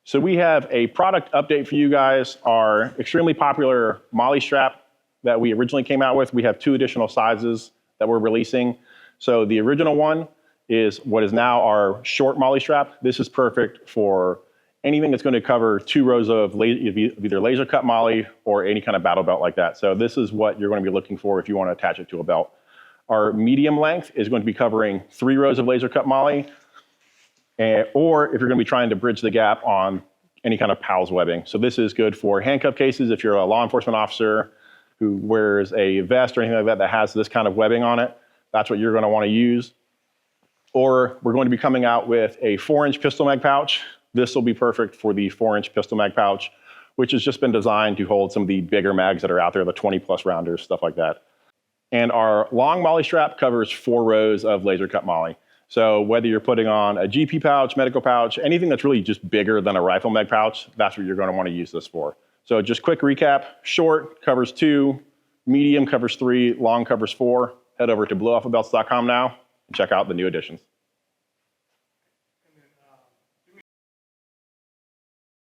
So we have a product update for you guys. Our extremely popular MOLLE strap that we originally came out with, we have 2 additional sizes that we're releasing. So the original one is what is now our short MOLLE strap. This is perfect for anything that's going to cover 2 rows of either laser cut MOLLE or any kind of battle belt like that. So this is what you're going to be looking for if you want to attach it to a belt. Our medium length is going to be covering 3 rows of laser cut MOLLE, or if you're going to be trying to bridge the gap on any kind of PALS webbing. So this is good for handcuff cases if you're a law enforcement officer who wears a vest or anything like that that has this kind of webbing on it. That's what you're going to want to use. Or we're going to be coming out with a 4-inch pistol mag pouch. This will be perfect for the 4-inch pistol mag pouch, which has just been designed to hold some of the bigger mags that are out there, the 20+ rounders, stuff like that. And our long MOLLE strap covers 4 rows of laser cut MOLLE. So whether you're putting on a GP pouch, medical pouch, anything that's really just bigger than a rifle mag pouch, that's what you're going to want to use this for. So just quick recap: short covers 2, medium covers 3, long covers 4. Head over to bluealphabelts.com now and check out the new additions.